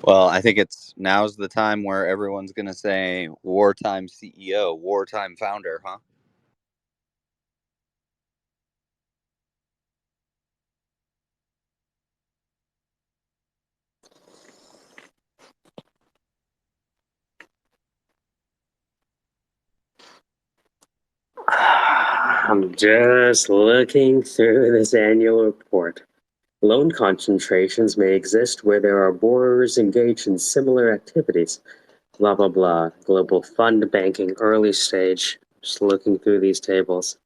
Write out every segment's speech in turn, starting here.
Well, I think now's the time where everyone's going to say wartime CEO, wartime founder, huh? I'm just looking through this annual report. Loan concentrations may exist where there are borrowers engaged in similar activities. Blah, blah, blah. Global fund banking, early stage. Just looking through these tables.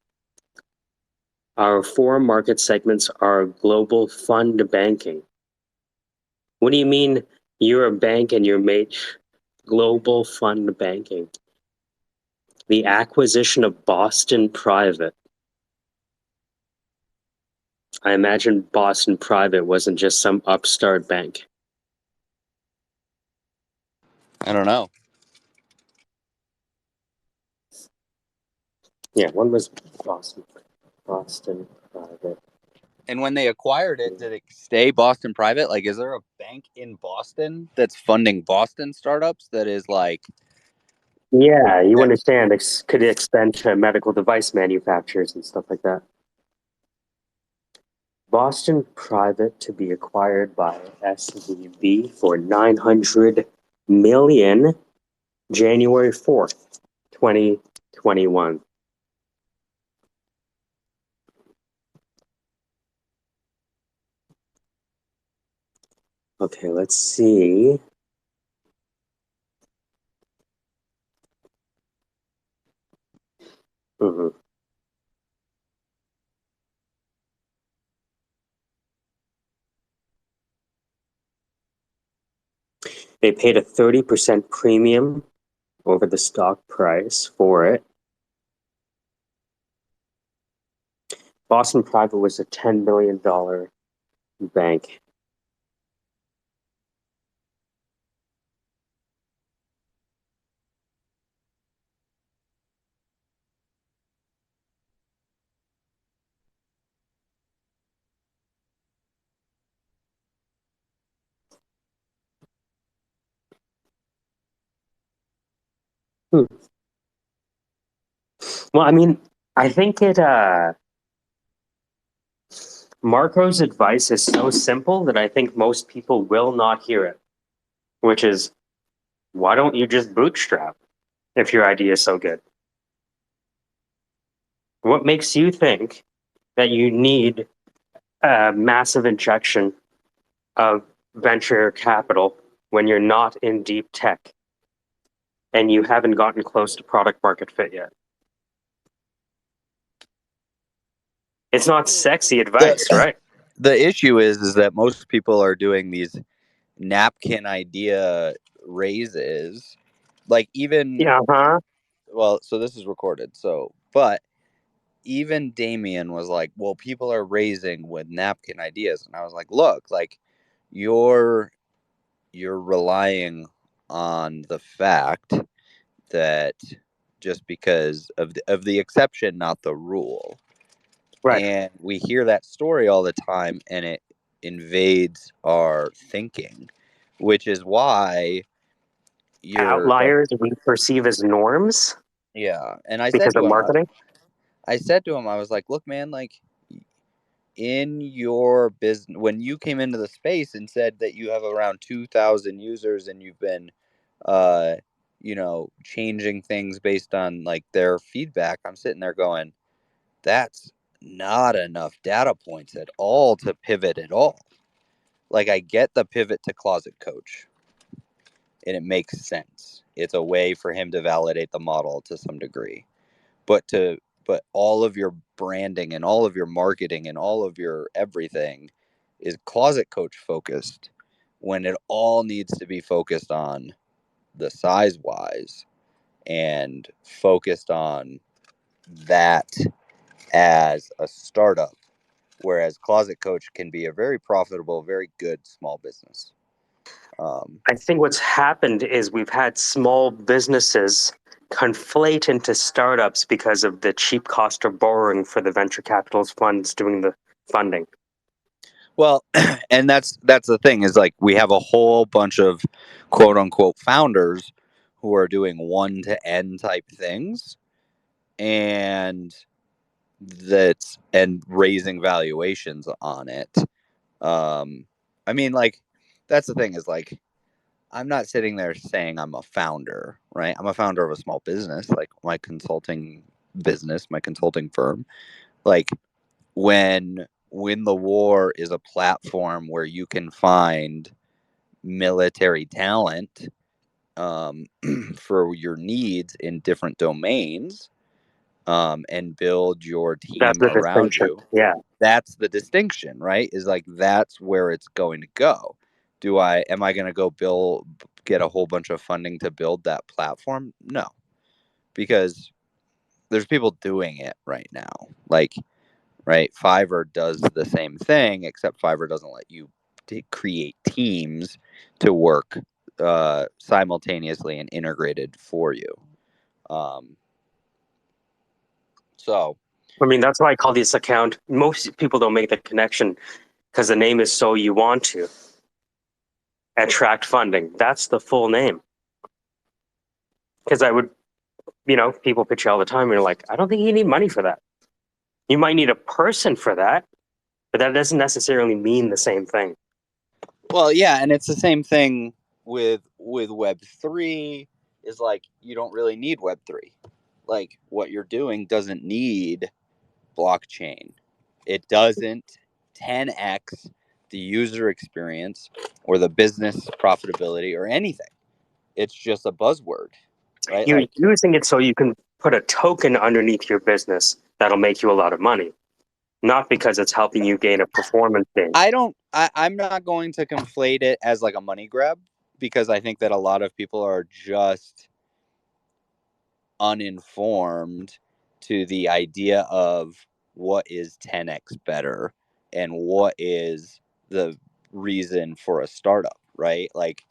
Our four market segments are global fund banking. What do you mean you're a bank and you're made global fund banking? The acquisition of Boston Private. I imagine Boston Private wasn't just some upstart bank. I don't know. Yeah, one was Boston Private. And when they acquired it, did it stay Boston private? Like, is there a bank in Boston that's funding Boston startups that is like, Yeah, you that, understand. Could extend to medical device manufacturers and stuff like that. Boston Private to be acquired by SVB for 900 million, January 4th, 2021. Okay, let's see. Mhm. They paid a 30% premium over the stock price for it. Boston Private was a $10 million bank. Hmm. Well, I mean, I think Marco's advice is so simple that I think most people will not hear it, which is, why don't you just bootstrap if your idea is so good? What makes you think that you need a massive injection of venture capital when you're not in deep tech and you haven't gotten close to product market fit yet? It's not sexy advice, the, right? the issue is that most people are doing these napkin idea raises. Like, even, Yeah, huh? well, so this is recorded. So, but even Damien was like, well, people are raising with napkin ideas. And I was like, look, like, you're you're relying on the fact that just because of the exception, not the rule. Right. And we hear that story all the time, and it invades our thinking, which is why you're like, Outliers we perceive as norms yeah. And I said because to of him, marketing. I was like, look, man, like, in your business, when you came into the space and said that you have around 2,000 users and you've been uh changing things based on like their feedback, I'm sitting there going, that's not enough data points at all to pivot at all. Like, I get the pivot to Closet Coach, and it makes sense. It's a way for him to validate the model to some degree, but all of your branding and all of your marketing and all of your everything is Closet Coach focused, when it all needs to be focused on the size wise and focused on that as a startup, whereas Closet Coach can be a very profitable, very good small business. I think what's happened is we've had small businesses conflate into startups because of the cheap cost of borrowing for the venture capitalist funds doing the funding. Well, and that's the thing is like we have a whole bunch of quote unquote founders who are doing one to n type things and that's and raising valuations on it. Um, I mean, like that's the thing is like I'm not sitting there saying I'm a founder, right? I'm a founder of a small business, like my consulting business, my consulting firm. Like when the war is a platform where you can find military talent um, for your needs in different domains and build your That's team the around distinction. you. Yeah. That's the distinction, right? Is like that's where it's going to go. Am I going to go get a whole bunch of funding to build that platform? No, because there's people doing it right now. Like, right, Fiverr does the same thing, except Fiverr doesn't let you create teams to work simultaneously and integrated for you. Um, so I mean, that's why I call this account. Most people don't make the connection because the name is So You Want To. Attract Funding. That's the full name. Because I would, people pitch you all the time and you're like, I don't think you need money for that. You might need a person for that, but that doesn't necessarily mean the same thing. well, yeah, and it's the same thing with Web3 is like you don't really need Web3. Like what you're doing doesn't need blockchain. It doesn't 10x the user experience or the business profitability or anything. It's just a buzzword, right? You're Like using it so you can put a token underneath your business that'll make you a lot of money, not because it's helping you gain a performance gain. I'm not going to conflate it as like a money grab because I think that a lot of people are just uninformed to the idea of what is 10x better and what is the reason for a startup, right? Like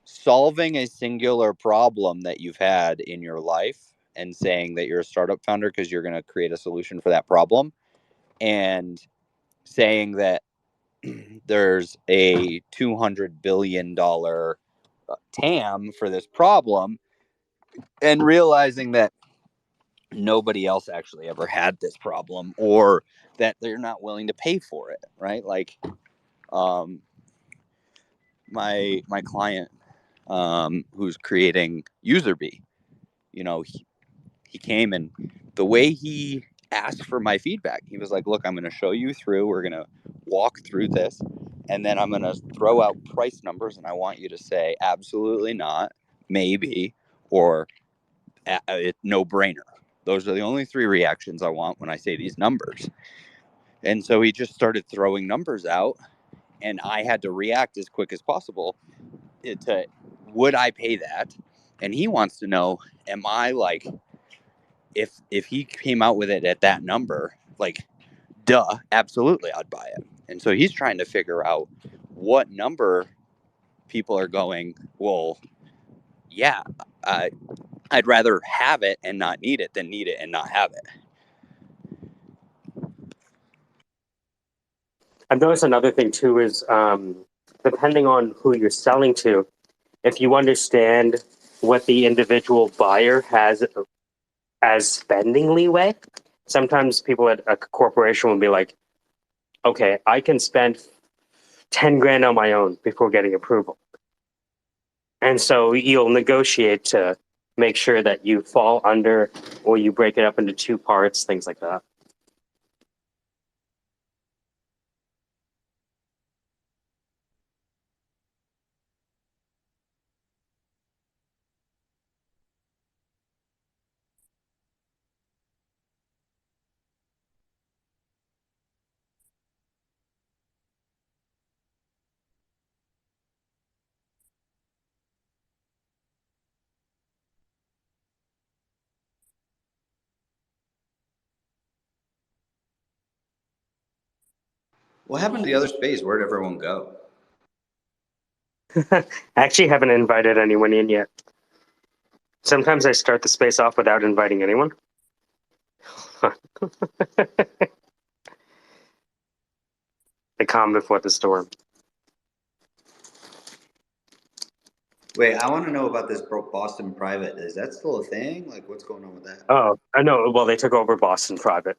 solving a singular problem that you've had in your life and saying that you're a startup founder because you're going to create a solution for that problem and saying that there's a $200 billion TAM for this problem and realizing that nobody else actually ever had this problem or that they're not willing to pay for it, right? Like um, my client who's creating UserBee, you know, he came and the way he asked for my feedback, he was like, look, I'm going to show you through, we're going to walk through this, and then I'm going to throw out price numbers and I want you to say absolutely not, maybe, or no brainer. Those are the only three reactions I want when I say these numbers. And so he just started throwing numbers out, and I had to react as quick as possible to would I pay that? And he wants to know, am I like, if he came out with it at that number, like, duh, absolutely, I'd buy it. And so he's trying to figure out what number people are going, well, yeah, uh, I'd rather have it and not need it than need it and not have it. I've noticed another thing too is depending on who you're selling to, if you understand what the individual buyer has as spending leeway, sometimes people at a corporation will be like, okay, I can spend 10 grand on my own before getting approval. And so you'll negotiate to make sure that you fall under or you break it up into two parts, things like that. What happened to the other space? Where'd everyone go? I actually haven't invited anyone in yet. Sometimes I start the space off without inviting anyone. The calm before the storm. Wait, I want to know about this Boston Private. Is that still a thing? Like, what's going on with that? Oh, I know. Well, they took over Boston Private,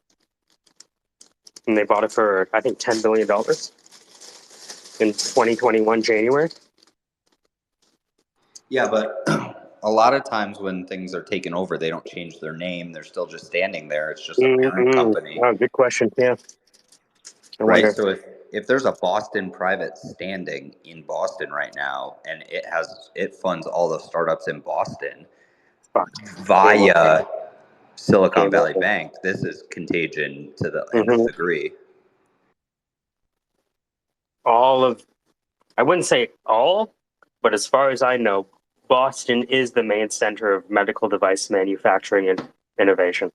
and they bought it for I think $10 billion in 2021 January. Yeah, but a lot of times when things are taken over, they don't change their name. They're still just standing there. It's just a parent company, Oh, good question. Yeah, I right? wonder. So if there's a Boston Private standing in Boston right now, and it funds all the startups in Boston Fuck. Game over. via Silicon Game Valley over. Bank, this is contagion to the nth hmm degree. All of, I wouldn't say all, but as far as I know, Boston is the main center of medical device manufacturing and innovation.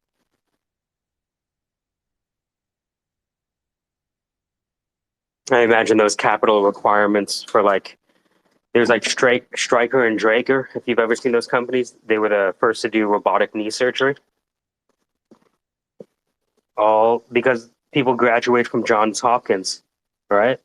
I imagine those capital requirements for like there's like Stryker and Drager. If you've ever seen those companies, they were the first to do robotic knee surgery. All because people graduate from Johns Hopkins, right?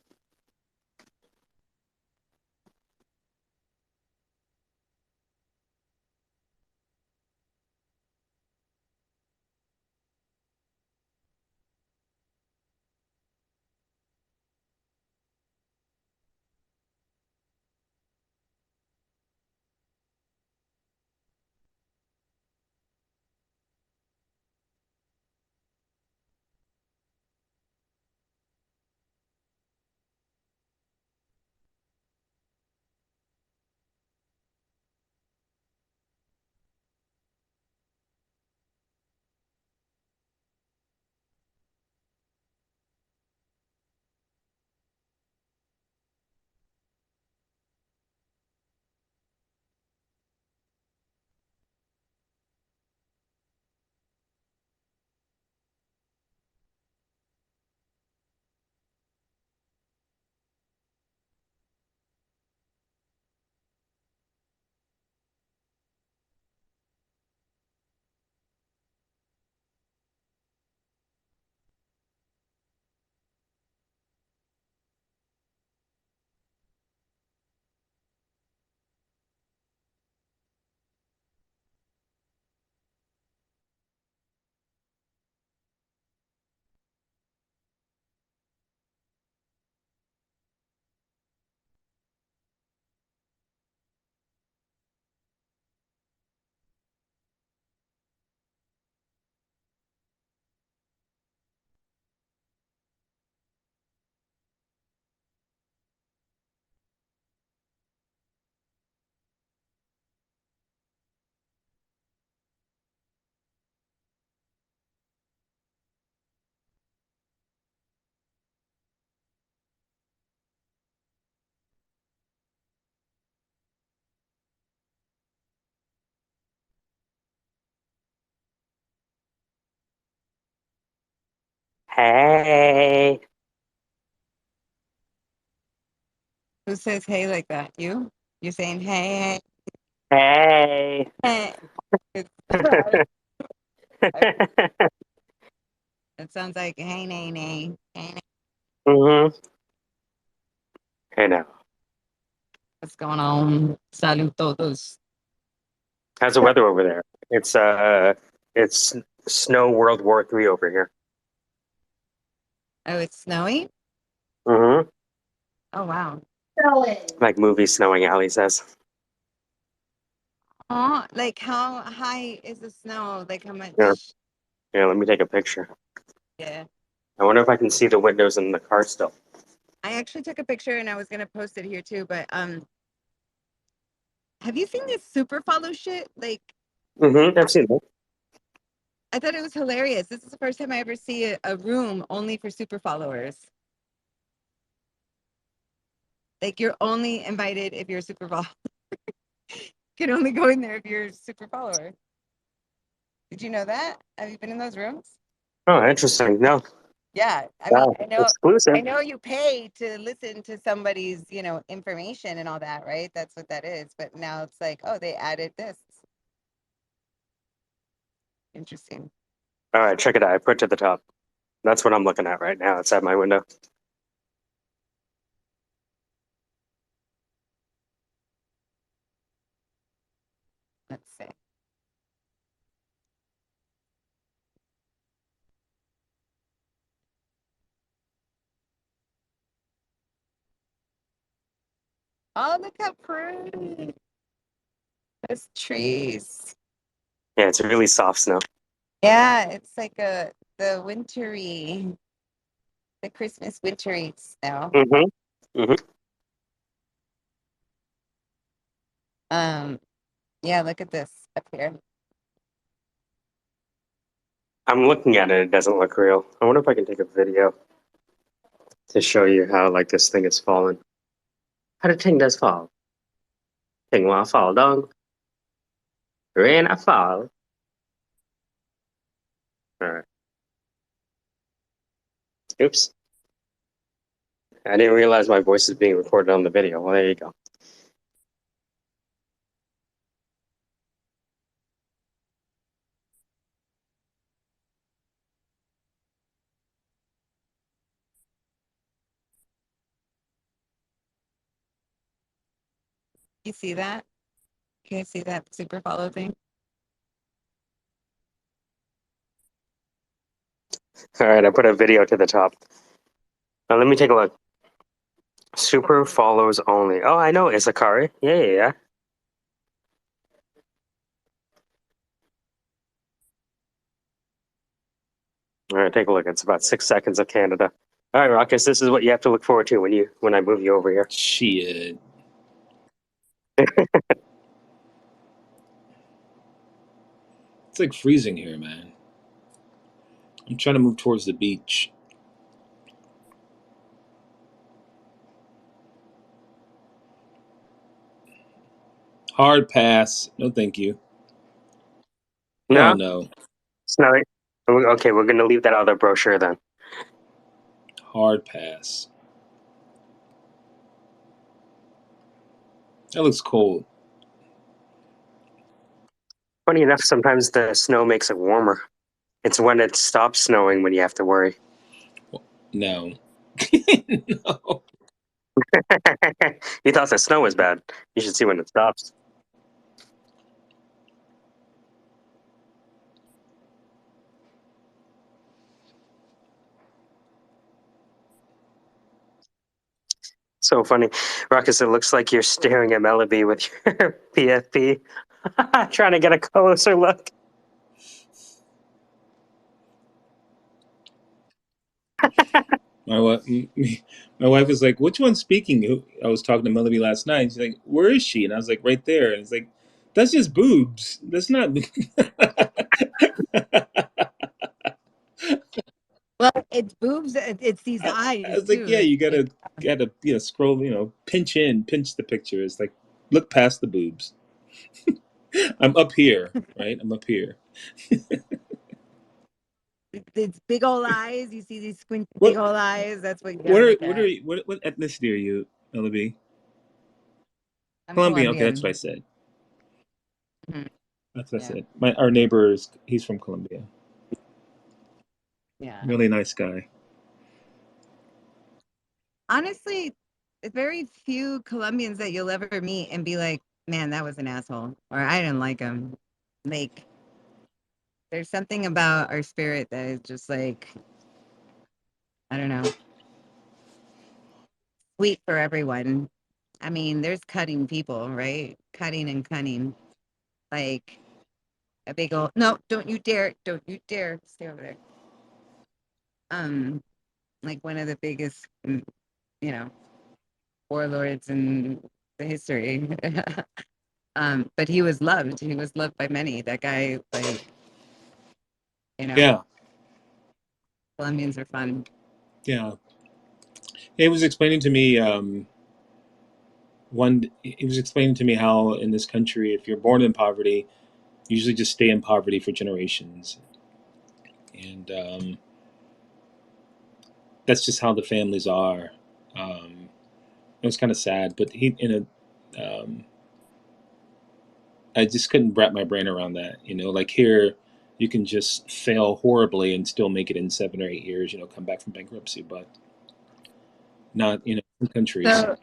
Hey, Who says hey like that? You? You're saying hey, hey. hey, hey. I- It sounds like hey, nay, nay, hey, nay. hmm I know. What's going on? Salud todos. How's the weather over there? It's snow World War III over here. Oh, it's snowy? hmm Oh, wow. Like movie snowing, Ali says. Oh, like how high is the snow? Like how Yeah, much? yeah. Let me take a picture. Yeah. I wonder if I can see the windows in the car still. I actually took a picture and I was gonna post it here too, but have you seen this super follow shit? Like I've seen that. I thought it was hilarious. This is the first time I ever see a room only for super followers. Like you're only invited if you're a super follower. Can only go in there if you're a super follower. Did you know that? Have you been in those rooms? Oh, interesting. No, Yeah. I mean, wow, exclusive. I know you pay to listen to somebody's, information and all that, right? That's what that is. But now it's like, oh, they added this. Interesting. All right, check it out. I put it to the top. That's what I'm looking at right now outside my window. Let's see. Oh, look how pretty. Those trees. Yeah, it's really soft snow. Yeah, it's like the wintry, the Christmas wintry snow. Mm-hmm. Mm-hmm. Um, yeah, look at this up here. I'm looking at it. It doesn't look real. I wonder if I can take a video to show you how like this thing is falling. How the thing does fall? Thing will fall down. Rain a fall. All right. Oops. I didn't realize my voice is being recorded on the video. Well, there you go. You see that? Can you see that super follow thing? All right, I put a video to the top. Now let me take a look. Super follows only. Oh, I know Isakari. Yeah. All right, take a look. It's about 6 seconds of Canada. All right, Ruckus, this is what you have to look forward to when I move you over here. Shit. It's like freezing here, man. I'm trying to move towards the beach. Hard pass. No, thank you. Oh, No? no. Snowy. Okay, we're gonna leave that other brochure then. Hard pass. That looks cold. Funny enough, sometimes the snow makes it warmer. It's when it stops snowing when you have to worry. No. No. You thought the snow was bad. You should see when it stops. So funny. Ruckus, it looks like you're staring at Melody with your PFP, trying to get a closer look. My wife was like, "Which one's speaking?" I was talking to Melody last night. She's like, "Where is she?" And I was like, "Right there." And it's like, "That's just boobs. That's not." Well, it's boobs. It's these I eyes was like, too. "Yeah, It's you like, gotta scroll, pinch the picture. It's like look past the boobs. I'm up here, right? I'm up here. it's big old eyes. You see these squinty big What old eyes. That's what you gotta look at. what ethnicity are you, LB? I'm Colombian. Okay, that's what I Colombian. said. Mhm. That's what I Yeah, said. Our neighbor he's from Colombia. yeah. Really nice guy. Honestly, very few Colombians that you'll ever meet and be like, "Man, that was an asshole," or "I didn't like him." Like, there's something about our spirit that is just like, I don't know, sweet for everyone. I mean, there's cutting people, right? Cutting and cunning. Like a big old no, don't you dare stay over there. Um, like one of the biggest, you know, warlords in the history. But he was loved. He was loved by many. That guy, like, you know, Yeah, Colombians are fun. yeah. He was explaining to me he was explaining to me how in this country, if you're born in poverty, you usually just stay in poverty for generations, and that's just how the families are. It was kind of sad, but I just couldn't wrap my brain around that. Like here, you can just fail horribly and still make it in 7 or 8 years. Come back from bankruptcy, but not some countries. So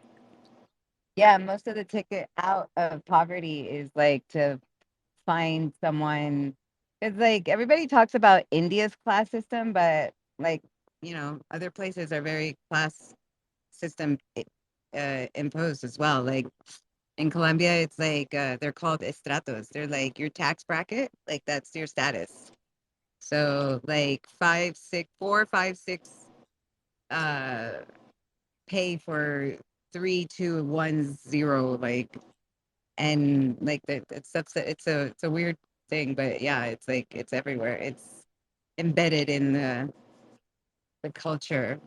yeah, most of the ticket out of poverty is like to find someone. It's like everybody talks about India's class system, but like, other places are very class system imposed as well. Like in Colombia, it's like they're called estratos. They're like your tax bracket, like that's your status. So like 4, 5, 6 uh pay for 3, 2, 1, 0, like, and like that it's a weird thing, but yeah, it's like it's everywhere. It's embedded in the culture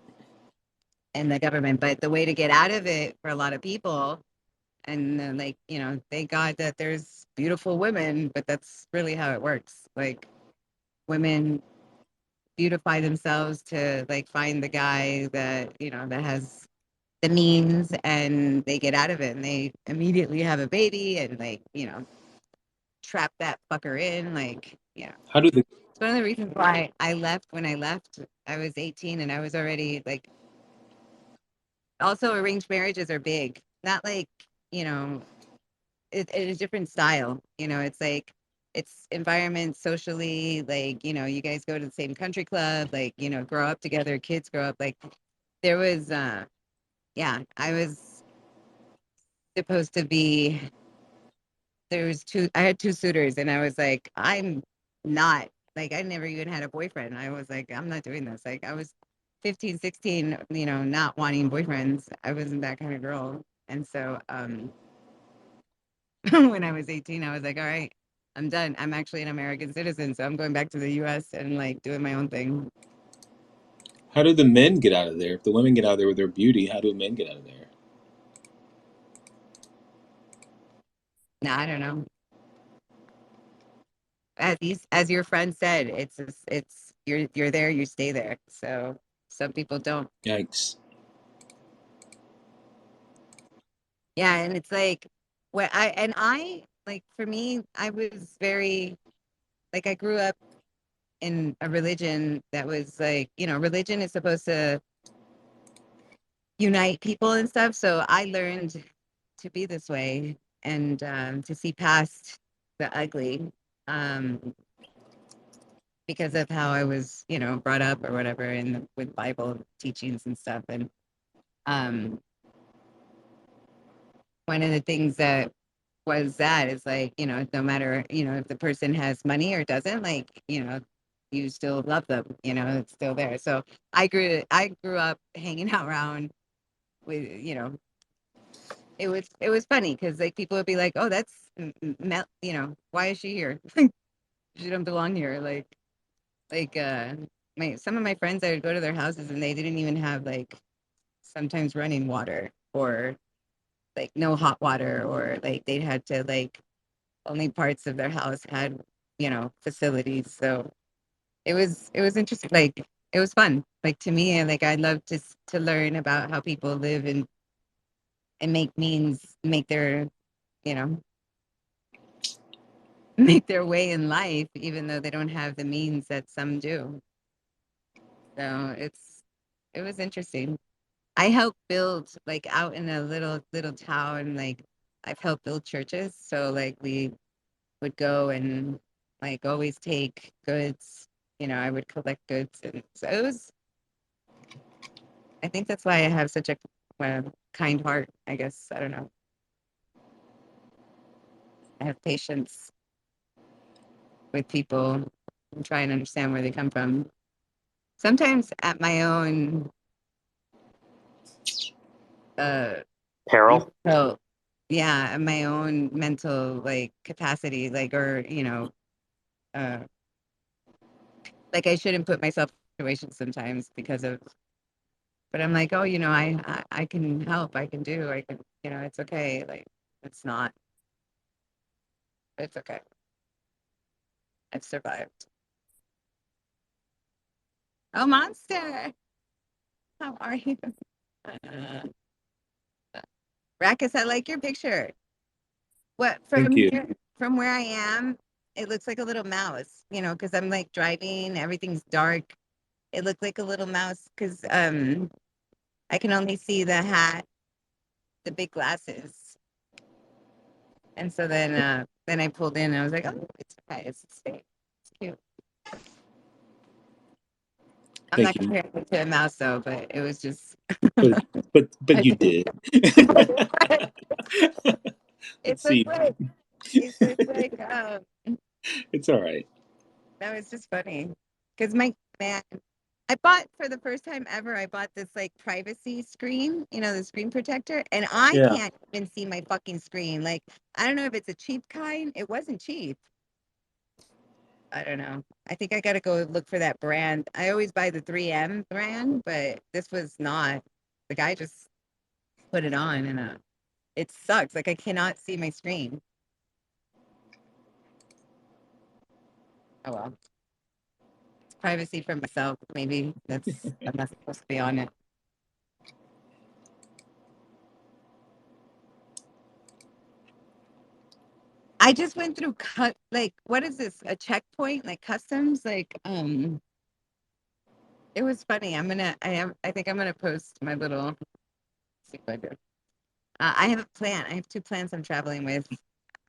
and the government. But the way to get out of it for a lot of people, and then, like, thank God that there's beautiful women, but that's really how it works. Like women beautify themselves to like find the guy that that has the means, and they get out of it and they immediately have a baby and like trap that fucker in, like, How do the it's one of the reasons why I left. When I left, I was 18 and I was already like, also arranged marriages are big, not like, you know it is different style. It's like it's environment socially, like, you guys go to the same country club, like, grow up together, kids grow up, like there was yeah, I was supposed to be, I had two suitors and I was like, I'm not, like, I never even had a boyfriend. I was like, I'm not doing this. Like I was 15, 16, not wanting boyfriends. I wasn't that kind of girl. And so when I was 18, I was like, all right, I'm done. I'm actually an American citizen, so I'm going back to the US and like doing my own thing. how do the men get out of there? If the women get out of there with their beauty, how do men get out of there? Nah, I don't know. As your friend said, it's you're there, you stay there. So some people don't. Yikes. Yeah, and it's like what I like, for me, I was very, like, I grew up in a religion that was like, religion is supposed to unite people and stuff. So I learned to be this way, and to see past the ugly, um, because of how I was, brought up or whatever, with Bible teachings and stuff. And um, one of the things that was that is like, no matter, if the person has money or doesn't, like, you still love them, it's still there. So I grew up hanging out around with, it was funny because like people would be like, oh, that's why is she here? She don't belong here. Like my some of my friends, I would go to their houses and they didn't even have like sometimes running water, or like no hot water, or like they had to like only parts of their house had, facilities. So it was interesting. Like it was fun. Like to me, like I love to learn about how people live and make their, you know, make their way in life, even though they don't have the means that some do. So it was interesting. I helped build, like, out in a little town, like I've helped build churches. So like we would go and like always take goods. I would collect goods, and so I think that's why I have such a kind heart. I guess, I don't know. I have patience with people and try and understand where they come from. Sometimes at my own uh Peril. mental, yeah, at my own mental like capacity, like, or uh like I shouldn't put myself in situations sometimes because of, but I'm like, oh, I can help, I can do, I can, it's okay. Like it's not, it's okay. I've survived. Oh, Monster, how are you? Rackus, I like your picture. What, Thank from you. here, from where I am, it looks like a little mouse, because I'm like driving, everything's dark. It looked like a little mouse because I can only see the hat, the big glasses. And so then then I pulled in and I was like, oh, it's okay. It's safe. It's cute. I'm Thank not you. comparing it to a mouse though, but it was just. But I you think did. it Let's looks see. like it looks like It's all right. no, it's just funny because my man, I bought for the first time ever. I bought this like privacy screen, the screen protector, and I Yeah. can't even see my fucking screen. Like I don't know if it's a cheap kind. It wasn't cheap. I don't know. I think I gotta go look for that brand. I always buy the 3M brand, but this was not. The guy just put it on, and it sucks. Like I cannot see my screen. Oh well, it's privacy for myself. Maybe I'm not supposed to be on it. I just went through like what is this? A checkpoint, like customs, like it was funny. I think I'm gonna post my little see if I do. I have a plan. I have two plans I'm traveling with.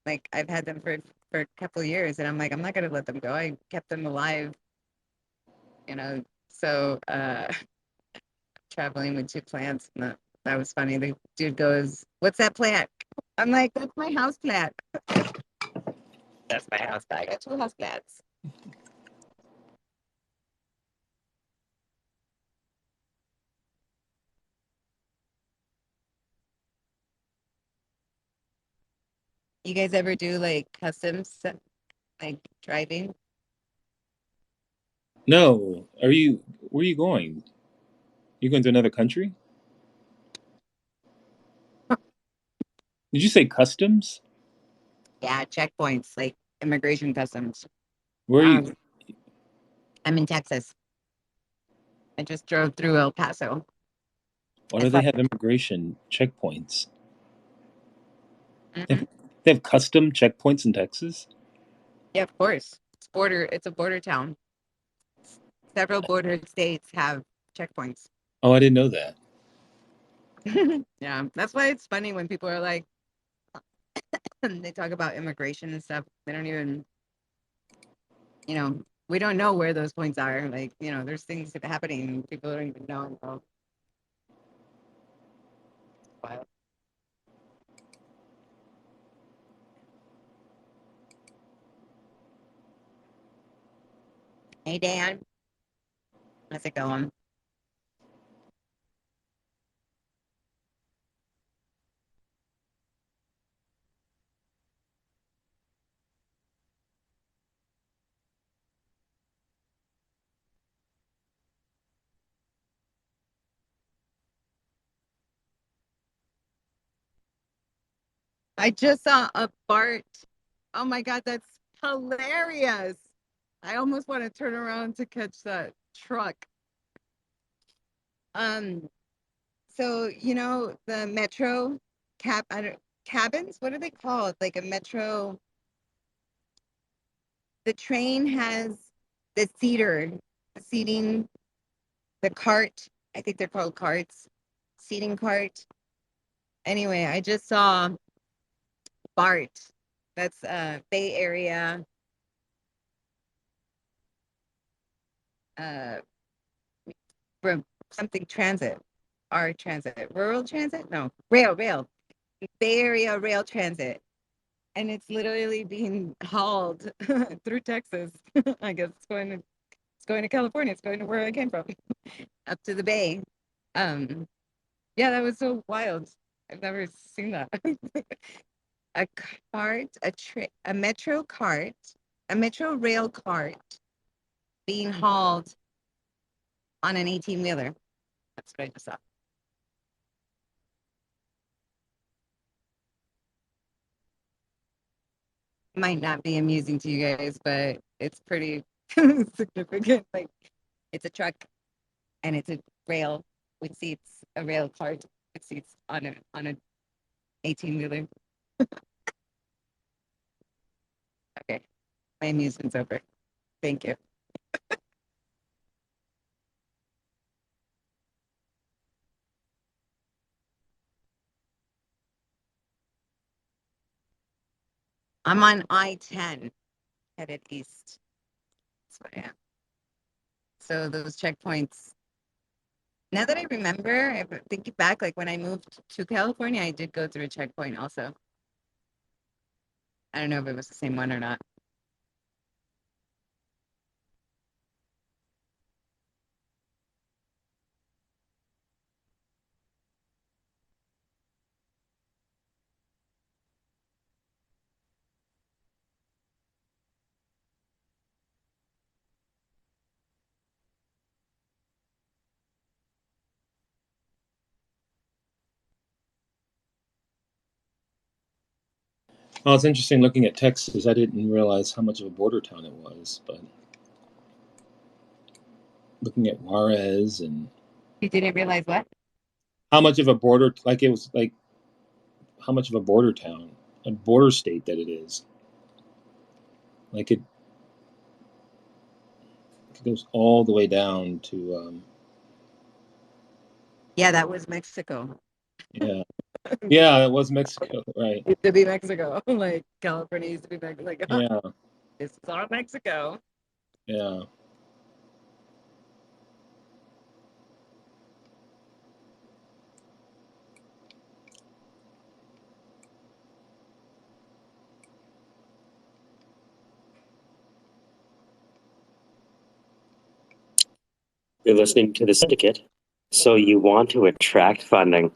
Like I've had them for a couple of years, and I'm like, I'm not gonna let them go. I kept them alive, you know. So traveling with two plants. And that was funny. The dude goes, "What's that plant?" I'm like, "That's my house plant. That's my house plant. I got two house plants." You guys ever do like customs, like driving? No. Are you? Where are you going? You going to another country? Did you say customs? Yeah, checkpoints, like immigration customs. Where are you? Um, I'm in Texas. I just drove through El Paso. Why do It's they like, have immigration checkpoints? They mhm. have, they have custom checkpoints in Texas? Yeah, of course. It's border. It's a border town. Several border states have checkpoints. Oh, I didn't know that. Yeah, that's why it's funny when people are like, they talk about immigration and stuff. They don't even, we don't know where those points are. Like, there's things that are happening and people don't even know. So, wild. Hey, Dan, how's it going? I just saw a Bart. Oh my God, that's hilarious. I almost want to turn around to catch that truck. Um, so the metro I don't, cabins, what are they called? Like a metro, the train has the seating, the cart. I think they're called carts, seating cart. Anyway, I just saw Bart. That's Bay Area, uh something transit, our transit, rural transit, no, rail, Bay Area rail transit, and it's literally being hauled through Texas. I guess it's going to California. It's going to where I came from, up to the Bay. Yeah, that was so wild. I've never seen that. A cart, a metro cart, a metro rail cart being hauled on an 18-wheeler. That's what I just saw. Might not be amusing to you guys, but it's pretty significant. Like it's a truck and it's a rail with seats, a rail cart with seats on a 18-wheeler. Okay, my amusement's over. Thank you. I'm on I-10 headed east. That's what I am. So those checkpoints. Now that I remember, if I think back, like when I moved to California, I did go through a checkpoint also. I don't know if it was the same one or not. Well, it's interesting looking at Texas. I didn't realize how much of a border town it was, but looking at Juarez and You didn't realize what? how much of a border, like it was like how much of a border town, a border state that it is. Like it goes all the way down to, Yeah, that was Mexico. yeah, yeah, it was Mexico, right? It used to be Mexico. Like California used to be Mexico. Like, oh, Yeah, this is all Mexico. yeah. You're listening to the Syndicate, so you want to attract funding.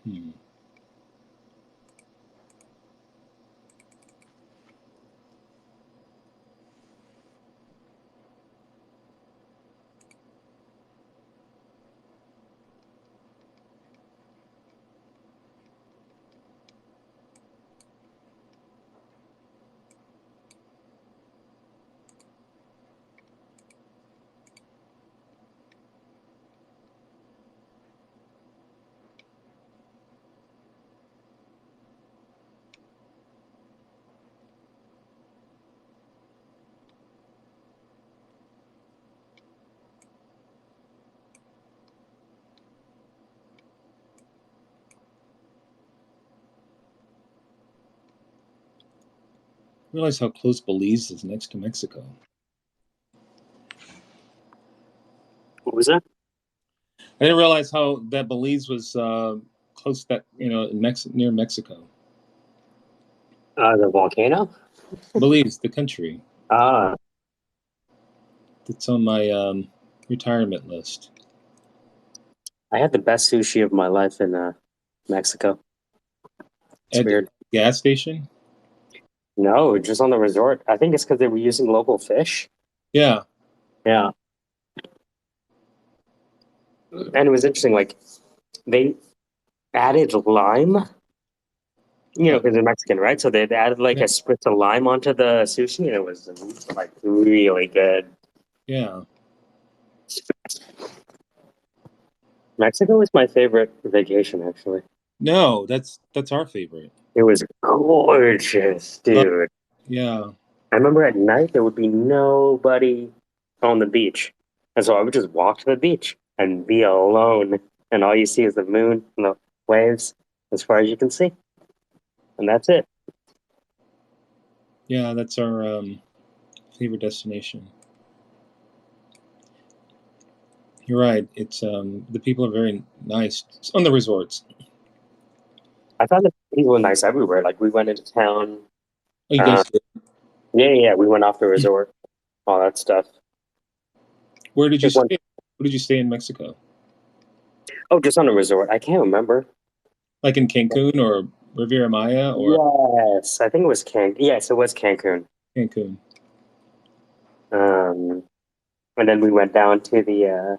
Hmm. Realize how close Belize is next to Mexico. What was that? I didn't realize how that Belize was close that near Mexico. The volcano? Belize, the country. Ah, It's on my retirement list. I had the best sushi of my life in Mexico. It's At the weird. gas station. No, just on the resort. I think it's because they were using local fish. Yeah, Yeah. And it was interesting, like, they added lime, huh. because they're Mexican, right? So they added like Yeah, a spritz of lime onto the sushi, and it was like really good. yeah. Mexico was my favorite vacation, actually. No, that's our favorite. It was gorgeous, Oh, dude. yeah, I remember at night there would be nobody on the beach. And so I would just walk to the beach and be alone. And all you see is the moon and the waves as far as you can see. And that's it. yeah. That's our favorite destination. You're right. It's the people are very nice on the resorts. I found that people were nice everywhere. Like we went into town. Oh, you Uh, guys, yeah, we went off the resort, all that stuff. where did you Just went, stay? Where did you stay in Mexico? oh, just on a resort. I can't remember. Like in Cancun or Riviera Maya or Yes, I think it was Yes, it was Cancun. Cancun? And then we went down to the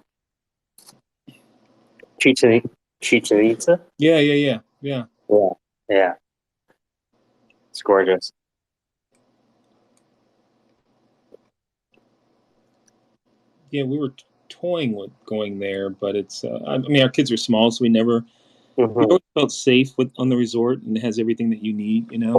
Chichen Itza. Yeah. Yeah, yeah, it's gorgeous. Yeah, we were toying with going there, but it's. I mean, our kids are small, so we never. We Mm-hmm. always felt safe on the resort, and it has everything that you need. Of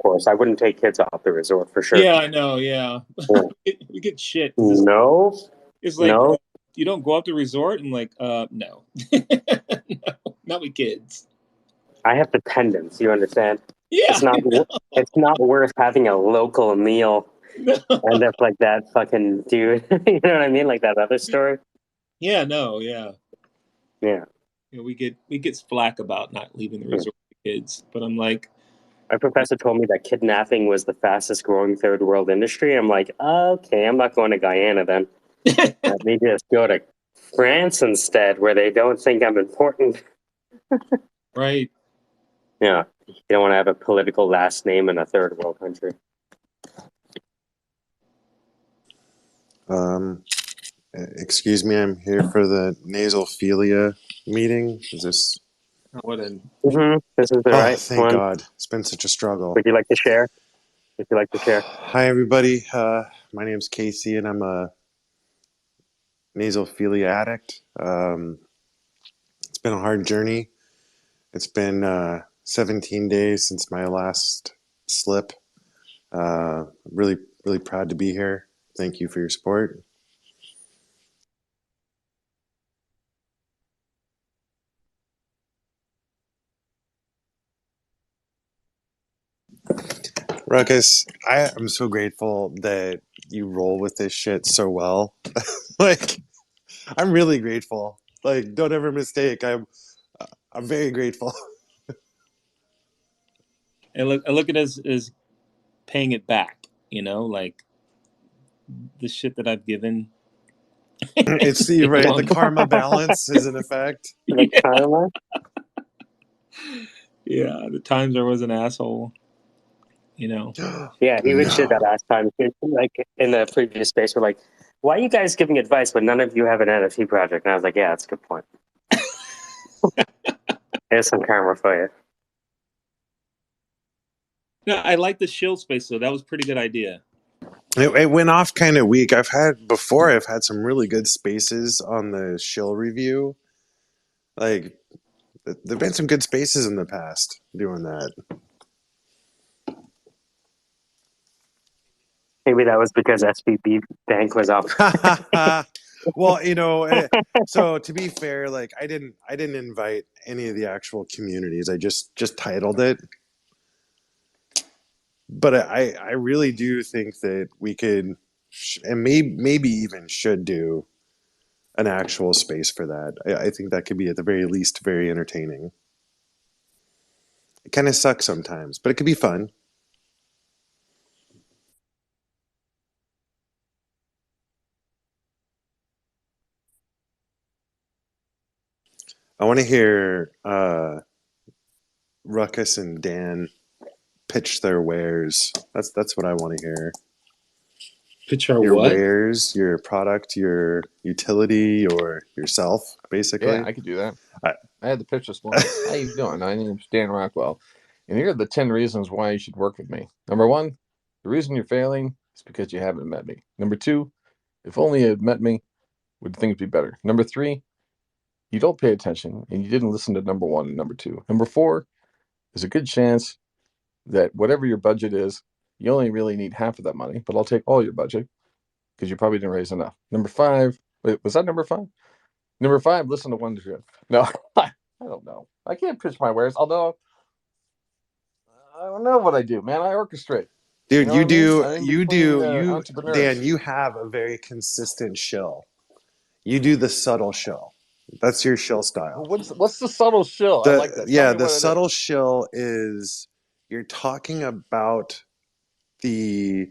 course. I wouldn't take kids off the resort for sure. Yeah, I know. Yeah, Yeah. we get shit because No, it's like no. you don't go out to resort. I'm like, no, no, not with kids. I have dependents. You understand? Yeah, It's not. It's not worth having a local meal. no. End up like that fucking dude. You know what I mean? Like that other story. Yeah, no, yeah. Yeah. You know, we get flack about not leaving the resort with kids, but I'm like, My professor told me that kidnapping was the fastest growing third world industry. I'm like, okay, I'm not going to Guyana then. Let me just go to France instead, where they don't think I'm important. right. Yeah, you don't want to have a political last name in a third world country. Excuse me, I'm here for the nasophilia meeting. Is this? What an This is the Oh, right thank one. God. It's been such a struggle. Would you like to share? Would you like to share? Hi, everybody. My name's Casey, and I'm a nasophilia addict. It's been a hard journey. It's been 17 days since my last slip. Really, really proud to be here. Thank you for your support. Ruckus, I am so grateful that you roll with this shit so well. Like, I'm really grateful. Like, don't ever mistake. I'm very grateful. I look at it as paying it back. Like the shit that I've given. It's the right. The karma balance is in effect. The Yeah, karma? yeah. The times I was an asshole. You know. Yeah, he would shit that No. last time. Like in the previous space, we're like, why are you guys giving advice when none of you have an NFT project? And I was like, yeah, that's a good point. Here's some karma for you. No, I like the shield space though. That was a pretty good idea. It went off kind of weak. I've had some really good spaces on the shill review. Like, there've been some good spaces in the past doing that. Maybe that was because SVB Bank was up. Well, so to be fair, like I didn't invite any of the actual communities. I just titled it. But I really do think that we could, and maybe even should do an actual space for that. I think that could be at the very least very entertaining. It kind of sucks sometimes, but it could be fun. I want to hear Ruckus and Dan pitch their wares. That's what I want to hear. Pitch our Your what? wares, your product, your utility, or yourself, Yeah, basically. I could do that. I, I had the pitch this morning. How you doing? My name's Dan Rockwell, and here are the 10 reasons why you should work with me. Number one, the reason you're failing is because you haven't met me. Number two, if only you had met me, would things be better? Number three, you don't pay attention and you didn't listen to number one and number two. Number four, there's a good chance that whatever your budget is, you only really need half of that money, but I'll take all your budget because you probably didn't raise enough. Number five, wait, was that number five? Number five, listen to one to good. No, I don't know. I can't pitch my wares, although I don't know what I do, man. I orchestrate. You dude, know what I mean? I'm in you between do, Dan, entrepreneurs. you have a very consistent shill. You do the subtle shill. That's your shill Well, style. what's the subtle shill? I like that. Tell me The what it subtle is. shill is you're talking about the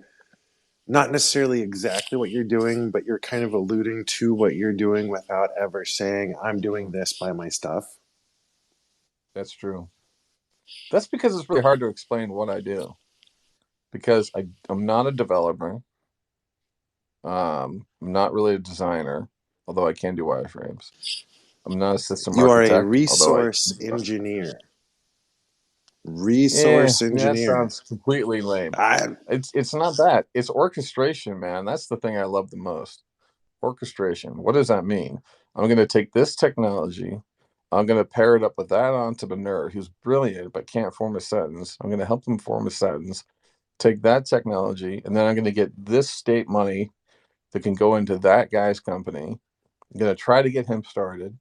not necessarily exactly what you're doing, but you're kind of alluding to what you're doing without ever saying, I'm doing Mhm. this by my stuff. That's true. That's because it's really hard to explain what I do. Because I'm not a developer. I'm not really a designer, although I can do wireframes. I'm not a system You are a architect, although I resource can. engineer. Yeah, Resource that engineer. sounds completely lame. I It's not that. It's orchestration, man. That's the thing I love the most. Orchestration. What does that mean? I'm going to take this technology. I'm going to pair it up with that entrepreneur who's brilliant but can't form a sentence. I'm going to help them form a sentence. Take that technology, and then I'm going to get this state money that can go into that guy's company. I'm going to try to get him started.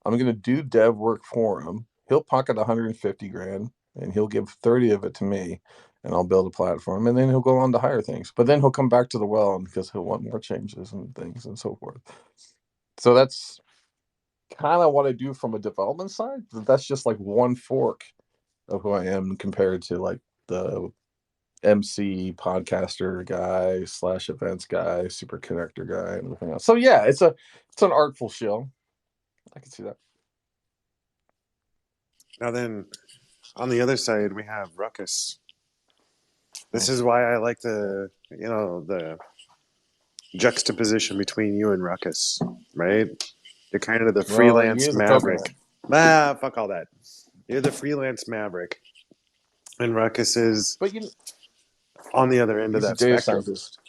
I'm going to do dev work for him. He'll pocket 150 grand and he'll give 30 of it to me and I'll build a platform, and then he'll go on to higher things. But then he'll come back to the well because he'll want more changes and things and so forth. So that's kind of what I do from a development side. But that's just like one fork of who I am compared to like the MC podcaster guy slash events guy, super connector guy, and everything else. So yeah, it's an artful shill. I can see that. Now then, on the other side, we have Ruckus. This Mm. is why I like the juxtaposition between you and Ruckus, right? You're kind of the Well, he freelance is a coconut. maverick. Ah, fuck all that. You're the freelance maverick, and Ruckus is But you, on the other end of he's a that data spectrum. scientist.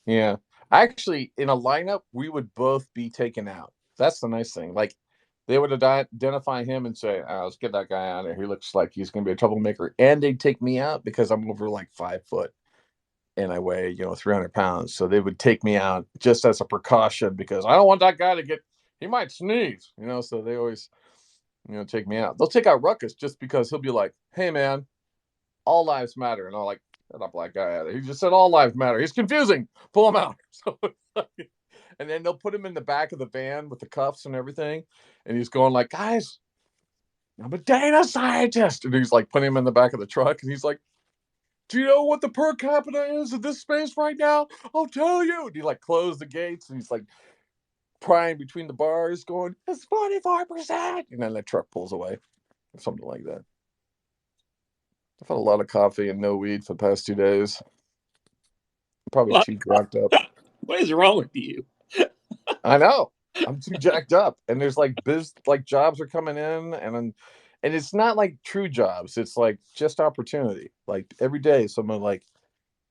Yeah. Actually, in a lineup, we would both be taken out. That's the nice thing. Like, they would identify him and say, oh, let's get that guy out of here. He looks like he's going to be a troublemaker. And they'd take me out because I'm over like 5 foot and I weigh, 300 pounds. So they would take me out just as a precaution because I don't want that guy to he might sneeze, so they always, take me out. They'll take out Ruckus just because he'll be like, hey, man, all lives matter. And I'm like, that a black guy out of. He just said all lives matter. He's confusing. Pull him out. So, and then they'll put him in the back of the van with the cuffs and everything. And he's going like, guys, I'm a data scientist. And he's like putting him in the back of the truck. And he's like, do you know what the per capita is in this space right now? I'll tell you. And he like closed the gates and he's like prying between the bars going, it's 44%. And then the truck pulls away or something like that. I've had a lot of coffee and no weed for the past 2 days. Probably What? too jacked up. What is wrong with you? I know. I'm too jacked up. And there's like jobs are coming in and it's not like true jobs. It's like just opportunity. Like every day someone like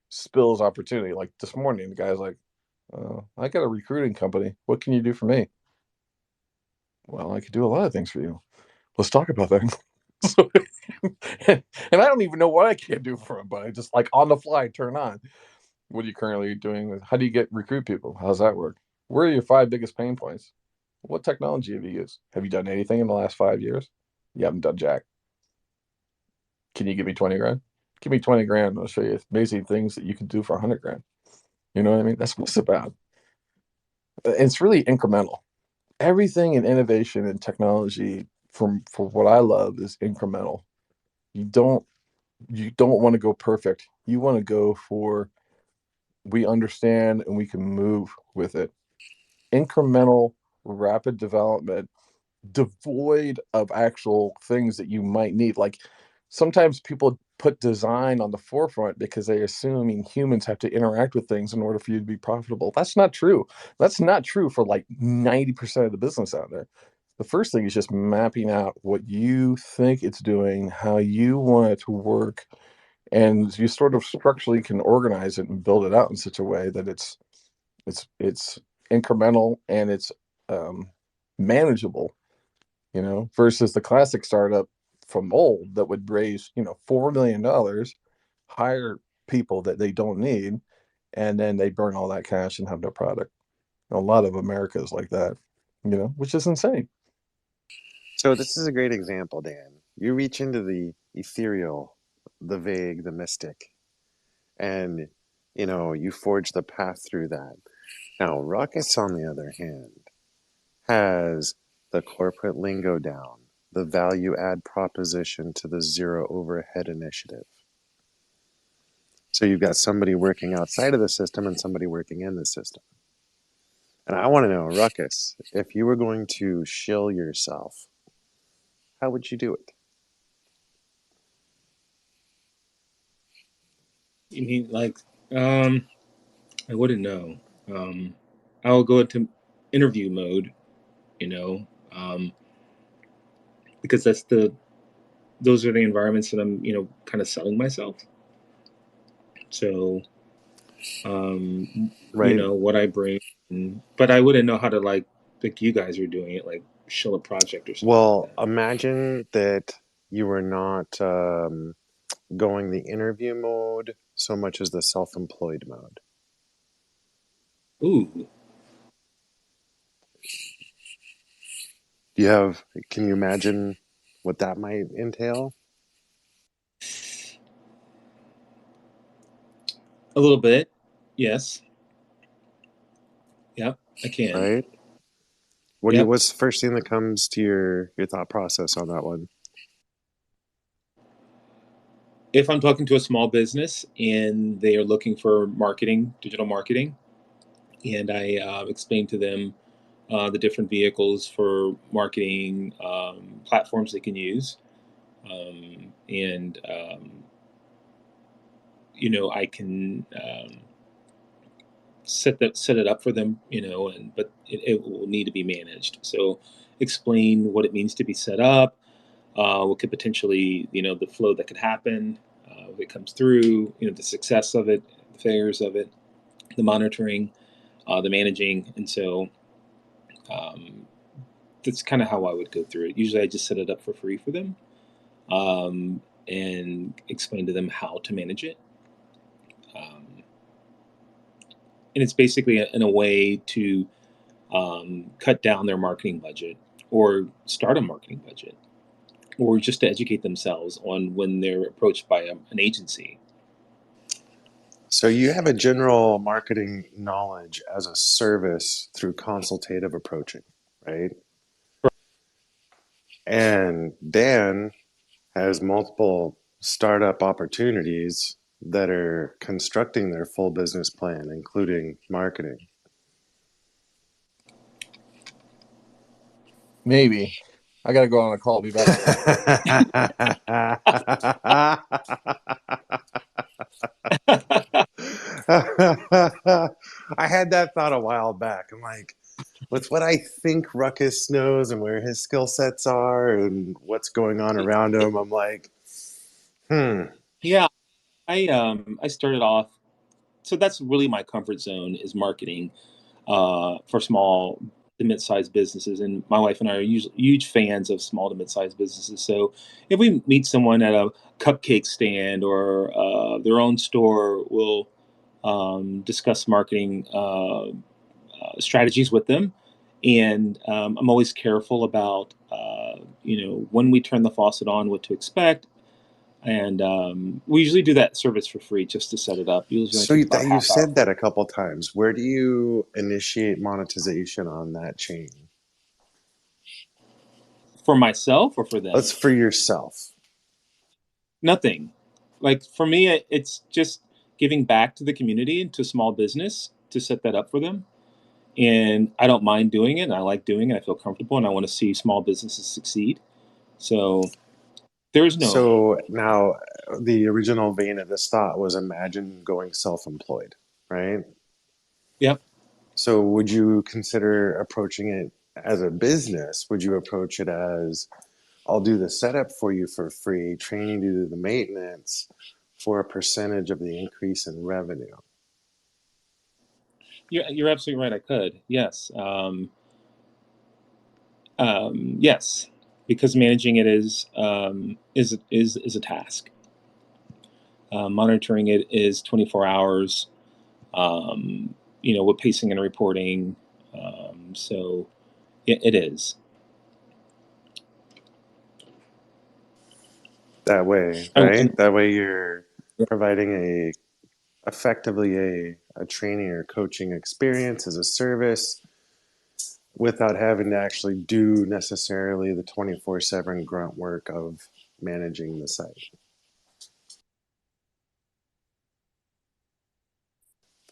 spills opportunity. Like this morning, the guy's like, I got a recruiting company. What can you do for me? Well, I could do a lot of things for you. Let's talk about that. So, and I don't even know what I can do for him, but I just like on the fly turn on. What are you currently doing? How do you recruit people? How's that work? Where are your 5 biggest pain points? What technology have you used? Have you done anything in the last 5 years? You haven't done jack. Can you give me 20 grand? Give me 20 grand. And I'll show you amazing things that you can do for 100 grand. You know what I mean? That's what it's about. It's really incremental. Everything in innovation and technology, for what I love, is incremental. You don't want to go perfect. You want to go for we understand and we can move with it. Incremental, rapid development, devoid of actual things that you might need. Like sometimes people put design on the forefront because they assume humans have to interact with things in order for you to be profitable. That's not true. That's not true for like 90% of the business out there. The first thing is just mapping out what you think it's doing, how you want it to work, and you sort of structurally can organize it and build it out in such a way that it's incremental and it's um, manageable, versus the classic startup from old that would raise, $4 million, hire people that they don't need, and then they burn all that cash and have no product. A lot of America is like that, which is insane. So this is a great example, Dan. You reach into the ethereal, the vague, the mystic, and you forge the path through that. Now, Ruckus, on the other hand, has the corporate lingo down, the value add proposition to the zero overhead initiative. So you've got somebody working outside of the system and somebody working in the system. And I want to know, Ruckus, if you were going to shill yourself, how would you do it? You mean like, I wouldn't know. I'll go into interview mode, because those are the environments that I'm, kind of selling myself. So, Right. what I bring, but I wouldn't know how to like you guys are doing it, like show a project or something like Well, that. imagine that you were not going the interview mode so much as the self-employed mode. Ooh, Can you imagine what that might entail? a little bit, yes. Yep, I can. Right? Yep. What's the first thing that comes to your thought process on that one? If I'm talking to a small business and they are looking for marketing, digital marketing, and I explain to them the different vehicles for marketing platforms they can use, and I can set it up for them, but it will need to be managed. So explain what it means to be set up, what could potentially, the flow that could happen if it comes through, the success of it, the failures of it, the monitoring, the managing, and so um, that's kind of how I would go through it. Usually, I just set it up for free for them, and explain to them how to manage it. Um, and it's basically in a way to cut down their marketing budget or start a marketing budget or just to educate themselves on when they're approached by an agency. So you have a general marketing knowledge as a service through consultative approaching, right? And Dan has multiple startup opportunities that are constructing their full business plan, including marketing. Maybe. I got to go on a call. Be back. I had that thought a while back. I'm like, with what I think Ruckus knows and where his skill sets are and what's going on around him, I'm like, hmm. Yeah, I started off. So that's really my comfort zone is marketing for small to mid-sized businesses, and my wife and I are huge fans of small to mid-sized businesses. So if we meet someone at a cupcake stand or their own store, we'll discuss marketing strategies with them. And I'm always careful about, when we turn the faucet on, what to expect. And we usually do that service for free just to set it up. Usually only So takes about a you've half hour said that a couple times. Where do you initiate monetization on that chain? for myself or for them. That's for yourself. Nothing. Like for me, it's just giving back to the community and to small business to set that up for them. And I don't mind doing it. And I like doing it. I feel comfortable, and I want to see small businesses succeed. So there's no. So now the original vein of this thought was imagine going self-employed, right? Yep. So would you consider approaching it as a business? Would you approach it as I'll do the setup for you for free, train you to do the maintenance for a percentage of the increase in revenue? You're absolutely right. I could. Yes. Yes. Because managing it is a task. Monitoring it is 24 hours. With pacing and reporting. So it is. That way, And right? That way you're providing a effectively a training or coaching experience as a service without having to actually do necessarily the 24/7 grunt work of managing the site.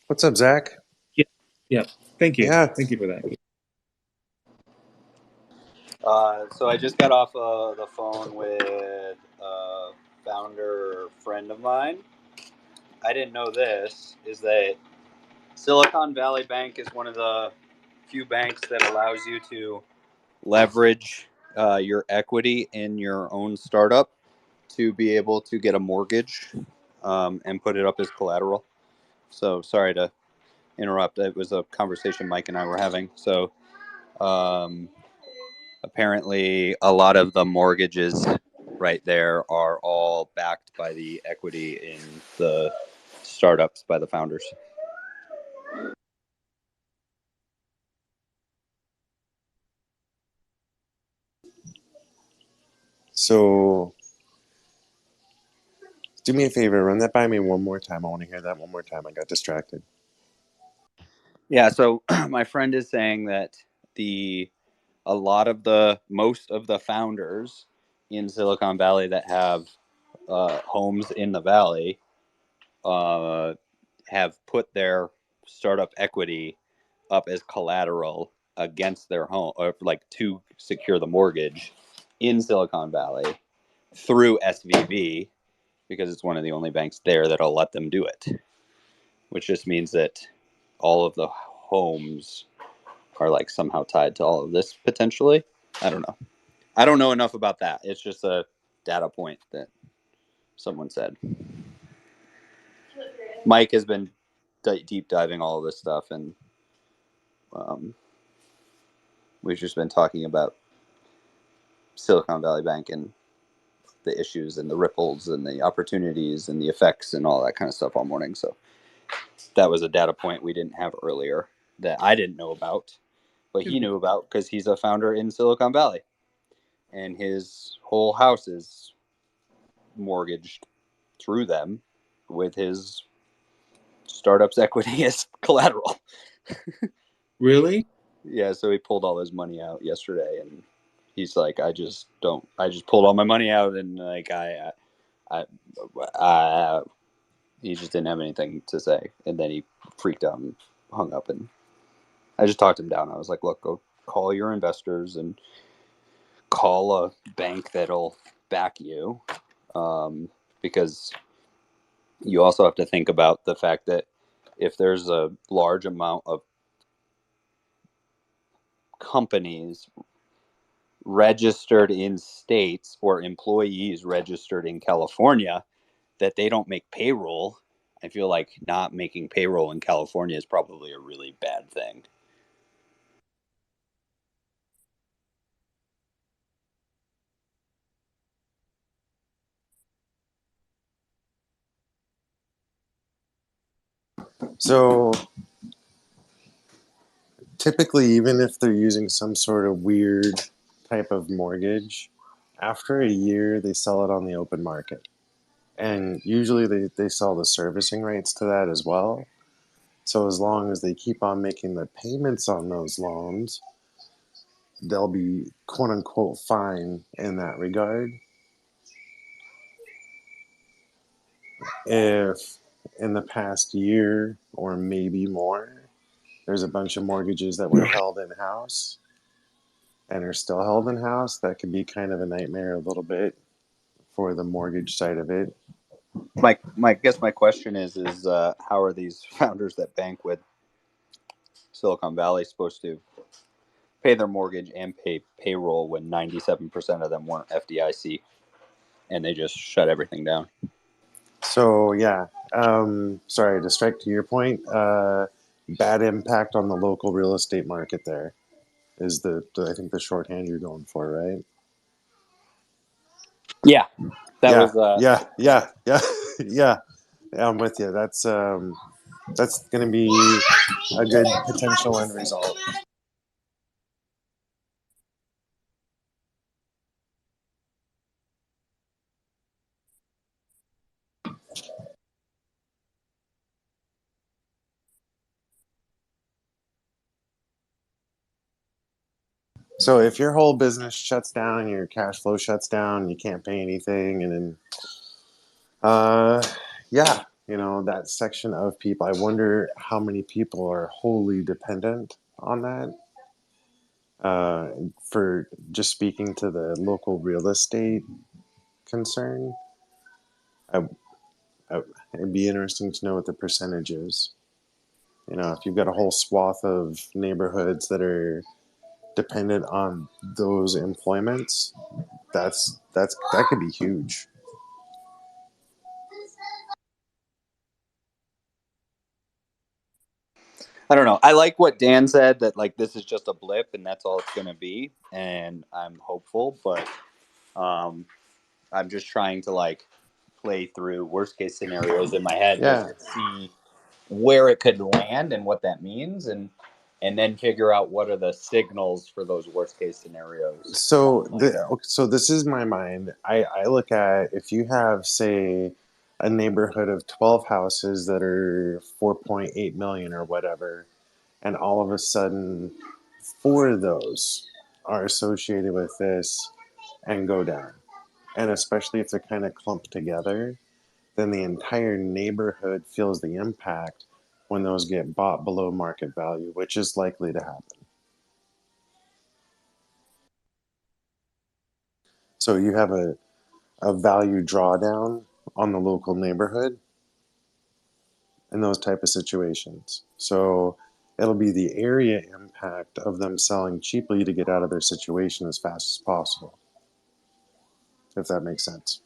What's up, Zach? yeah, yeah. Thank you. Yeah. Thank you for that. So I just got off the phone with a founder friend of mine. I didn't know this is that Silicon Valley Bank is one of the few banks that allows you to leverage your equity in your own startup to be able to get a mortgage and put it up as collateral. So sorry to interrupt. It was a conversation Mike and I were having. So um, apparently, a lot of the mortgages right there are all backed by the equity in the startups by the founders. So do me a favor, run that by me one more time. I want to hear that one more time. I got distracted. Yeah, so my friend is saying that the most of the founders in Silicon Valley that have homes in the valley uh, have put their startup equity up as collateral against their home, or like to secure the mortgage in Silicon Valley through SVB because it's one of the only banks there that'll let them do it, which just means that all of the homes are like somehow tied to all of this potentially. I don't know. I don't know enough about that. It's just a data point that someone said. Mike has been deep diving all of this stuff, and um, we've just been talking about Silicon Valley Bank and the issues and the ripples and the opportunities and the effects and all that kind of stuff all morning. So that was a data point we didn't have earlier that I didn't know about, but he knew about because he's a founder in Silicon Valley, and his whole house is mortgaged through them with his startup's equity as collateral. Really? Yeah, so he pulled all his money out yesterday, and he's like, I just pulled all my money out, and like I, he just didn't have anything to say, and then he freaked out and hung up, and I just talked him down. I was like, look, go call your investors and call a bank that'll back you, because you also have to think about the fact that if there's a large amount of companies registered in states or employees registered in California that they don't make payroll, I feel like not making payroll in California is probably a really bad thing. So typically, even if they're using some sort of weird type of mortgage, after a year they sell it on the open market. And usually they sell the servicing rates to that as well. So as long as they keep on making the payments on those loans, they'll be quote unquote fine in that regard. If in the past year or maybe more, there's a bunch of mortgages that were held in house and are still held in house, that could be kind of a nightmare a little bit for the mortgage side of it. My guess my question is how are these founders that bank with Silicon Valley supposed to pay their mortgage and pay payroll when 97% of them weren't FDIC and they just shut everything down? So yeah, sorry to strike to your point. Bad impact on the local real estate market. There is I think the shorthand you're going for, right? Yeah, that Yeah, was yeah. Yeah. I'm with you. That's going to be a good potential end result. So if your whole business shuts down, your cash flow shuts down, you can't pay anything, and then, yeah, that section of people. I wonder how many people are wholly dependent on that. For just speaking to the local real estate concern, I, it'd be interesting to know what the percentage is. If you've got a whole swath of neighborhoods that are dependent on those employments, that could be huge. I don't know. I like what Dan said, that like this is just a blip and that's all it's going to be, and I'm hopeful, but um, I'm just trying to like play through worst case scenarios in my head just Yeah. to see where it could land and what that means, and then figure out what are the signals for those worst case scenarios. So this is my mind. I look at, if you have, say, a neighborhood of 12 houses that are 4.8 million or whatever, and all of a sudden 4 of those are associated with this and go down. And especially if they're kind of clumped together, then the entire neighborhood feels the impact when those get bought below market value, which is likely to happen. So you have a value drawdown on the local neighborhood in those type of situations. So it'll be the area impact of them selling cheaply to get out of their situation as fast as possible, if that makes sense.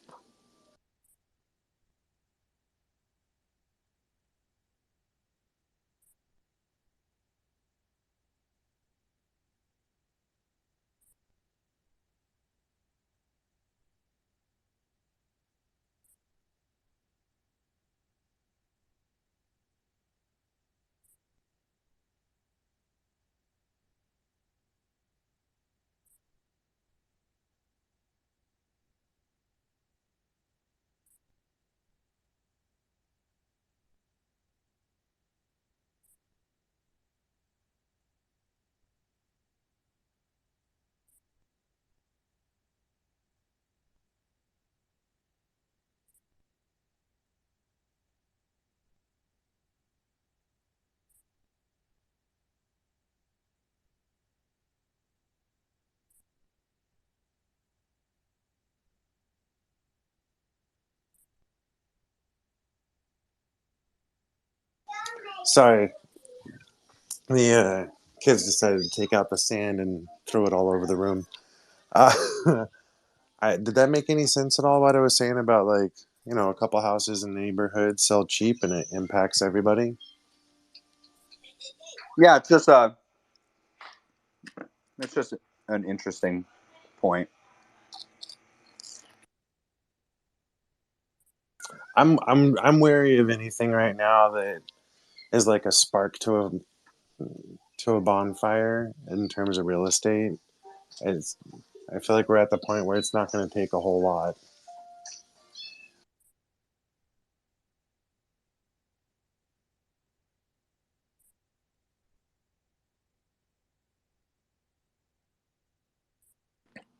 Sorry, the kids decided to take out the sand and throw it all over the room. Uh, did that make any sense at all? What I was saying about, like, a couple houses in the neighborhood sell cheap and it impacts everybody. Yeah, it's just an interesting point. I'm wary of anything right now that is like a spark to a bonfire in terms of real estate. It's I feel like we're at the point where it's not going to take a whole lot.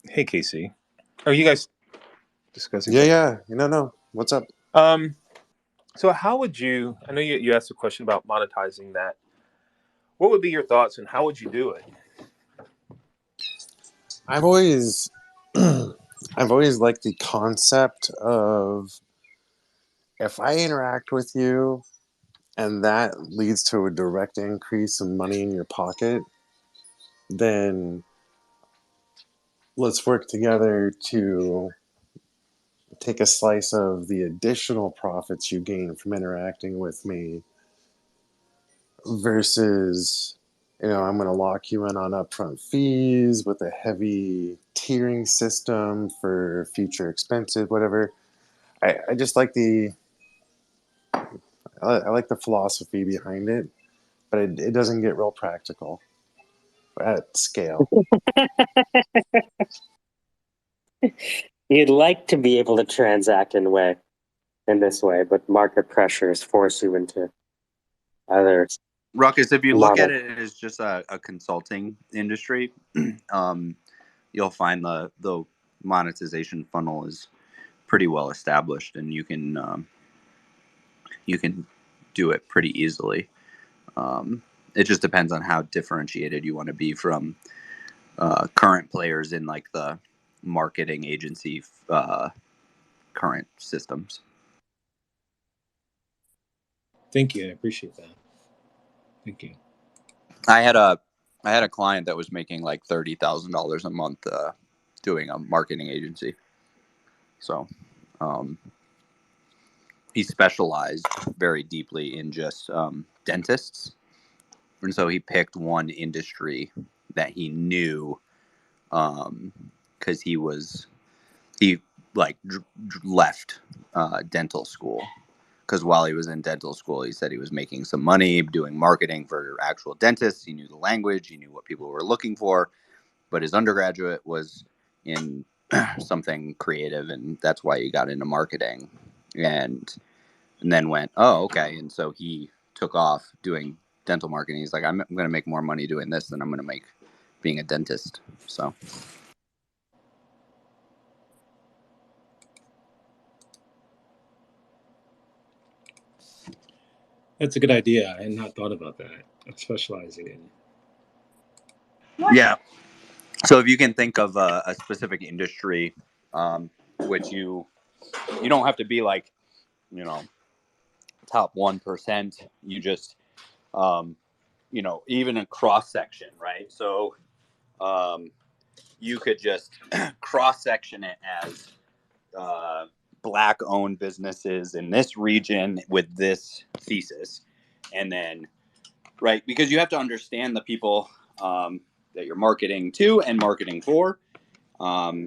Hey, Casey. Are you guys discussing Yeah, something? yeah. No. What's up? Um, so how would you? I know you asked a question about monetizing that. What would be your thoughts, and how would you do it? I've always, I've always liked the concept of, if I interact with you and that leads to a direct increase in money in your pocket, then let's work together to take a slice of the additional profits you gain from interacting with me versus, I'm going to lock you in on upfront fees with a heavy tiering system for future expenses, whatever. I just like I like the philosophy behind it, but it doesn't get real practical at scale. You'd like to be able to transact in this way, but market pressures force you into other Ruckus, if you look at models. it as just a consulting industry, you'll find the monetization funnel is pretty well established, and you can do it pretty easily. It just depends on how differentiated you want to be from current players in like the marketing agency current systems. Thank you. I appreciate that. Thank you. I had a client that was making like $30,000 a month doing a marketing agency. So he specialized very deeply in just dentists, and so he picked one industry that he knew because he like left dental school. Because while he was in dental school, he said he was making some money doing marketing for actual dentists. He knew the language, he knew what people were looking for, but his undergraduate was in something creative, and that's why he got into marketing. And then went, oh, okay. And so he took off doing dental marketing. He's like, I'm going to make more money doing this than I'm going to make being a dentist. So. That's a good idea. I had not thought about that. Specializing in. Yeah. So if you can think of a specific industry, which you don't have to be like, top 1%. You just, even a cross section, right? So you could just cross section it as Black owned businesses in this region with this thesis. And then, right, because you have to understand the people that you're marketing to and marketing for.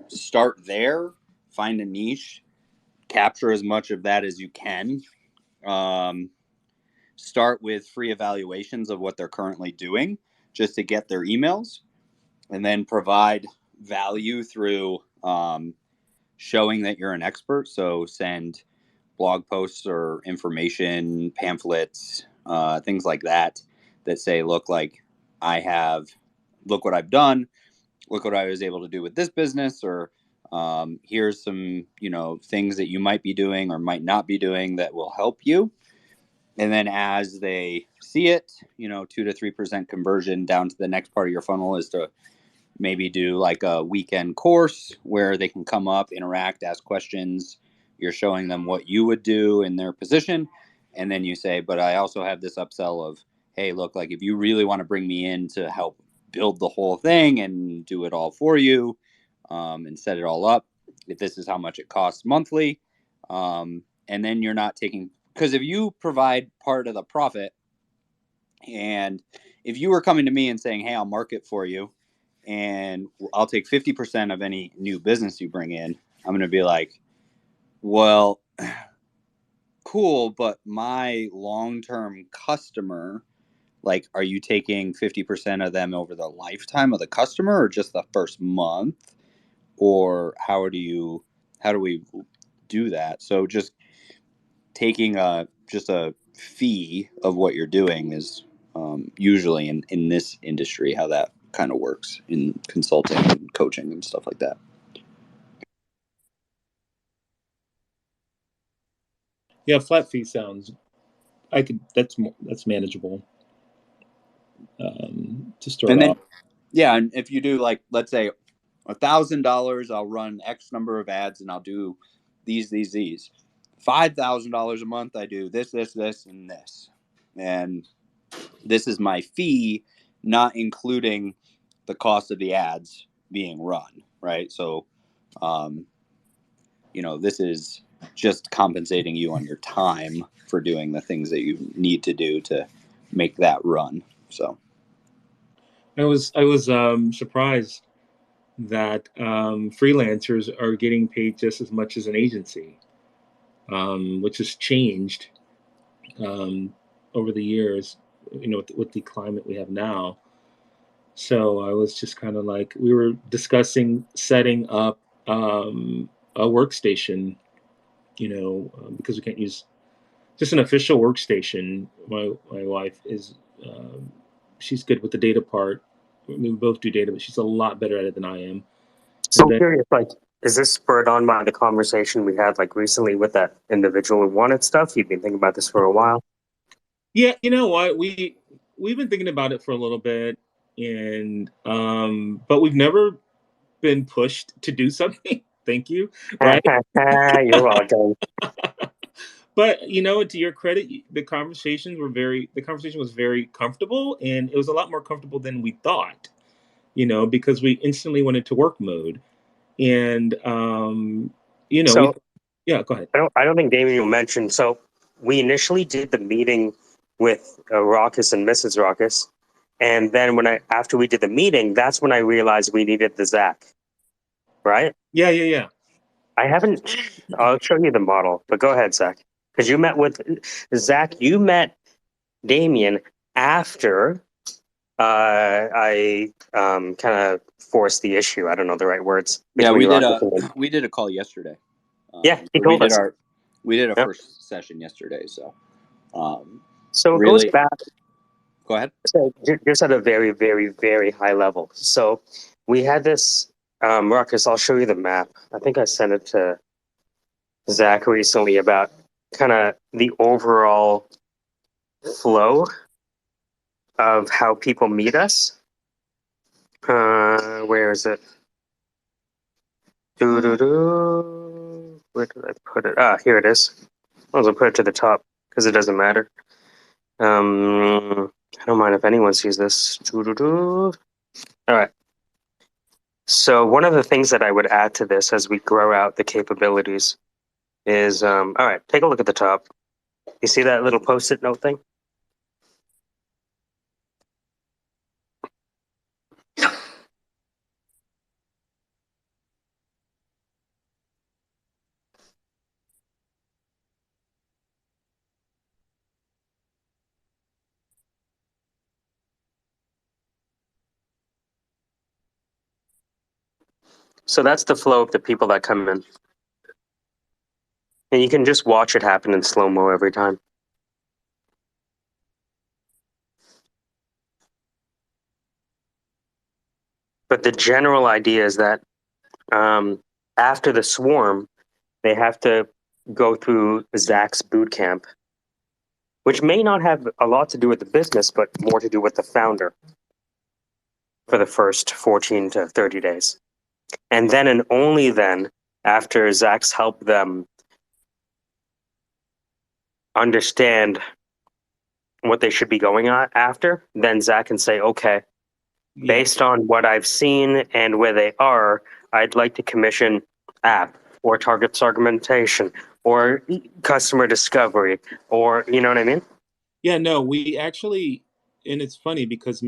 Start there, find a niche, capture as much of that as you can. Start with free evaluations of what they're currently doing just to get their emails, and then provide value through showing that you're an expert. So send blog posts or information pamphlets, things like that say, look, like look what I've done, look what I was able to do with this business, or here's some things that you might be doing or might not be doing that will help you. And then as they see it, 2 to 3% conversion down to the next part of your funnel is to maybe do like a weekend course where they can come up, interact, ask questions. You're showing them what you would do in their position. And then you say, but I also have this upsell of, hey, look, like if you really want to bring me in to help build the whole thing and do it all for you and set it all up, if this is how much it costs monthly. And then you're not taking, because if you provide part of the profit, and if you were coming to me and saying, hey, I'll market for you and I'll take 50% of any new business you bring in, I'm going to be like, well, cool, but my long-term customer, like, are you taking 50% of them over the lifetime of the customer or just the first month? Or how do we do that? So just taking just a fee of what you're doing is usually in this industry how that kind of works in consulting and coaching and stuff like that. Yeah, flat fee sounds. That's manageable to start And then off. yeah, and if you do like let's say $1,000, I'll run X number of ads and I'll do these. $5,000 a month, I do this, and this, and this is my fee, not including the cost of the ads being run, right? So, this is just compensating you on your time for doing the things that you need to do to make that run. So, I was surprised that freelancers are getting paid just as much as an agency, which has changed over the years, with the climate we have now. So I was just kind of like, we were discussing setting up a workstation, because we can't use just an official workstation. My wife is, she's good with the data part. I mean, we both do data, but she's a lot better at it than I am. So I'm curious, like, is this spurred on by the conversation we had like recently with that individual who wanted stuff? You've been thinking about this for a while. Yeah, you know what? We've been thinking about it for a little bit, and but we've never been pushed to do something. Thank you. Right? You're welcome. But you know, to your credit, the conversation was very comfortable, and it was a lot more comfortable than we thought. You know, because we instantly went into work mode, and you know, So yeah, go ahead. I don't think Damien mentioned. So we initially did the meeting with Raucus and Mrs. Raucus, and then after we did the meeting, that's when I realized we needed the Zach. Right? Yeah, yeah, yeah. I haven't. I'll show you the model, but go ahead, Zach. Because you met with Zach. You met Damien after I kind of forced the issue. I don't know the right words Yeah, between Raucus and we did a call yesterday. yeah, he So we told did us. our Yep. first session yesterday. So So it goes really, back. go ahead. So just at a very, very, very high level. So we had this Ruckus. I'll show you the map. I think I sent it to Zach recently about kind of the overall flow of how people meet us. Where is it? Doo-doo-doo. Where did I put it? Ah, here it is. I'll put it to the top because it doesn't matter. I don't mind if anyone sees this. Doo-doo-doo. All right. So one of the things that I would add to this as we grow out the capabilities is, all right, take a look at the top. You see that little post-it note thing? So that's the flow of the people that come in. And you can just watch it happen in slow-mo every time. But the general idea is that after the swarm, they have to go through Zach's boot camp, which may not have a lot to do with the business, but more to do with the founder for the first 14 to 30 days. And then and only then, after Zach's helped them understand what they should be going on after, then Zach can say, okay, Yeah. based on what I've seen and where they are, I'd like to commission app or target segmentation or customer discovery or, you know what I mean? Yeah, no, we actually, and it's funny because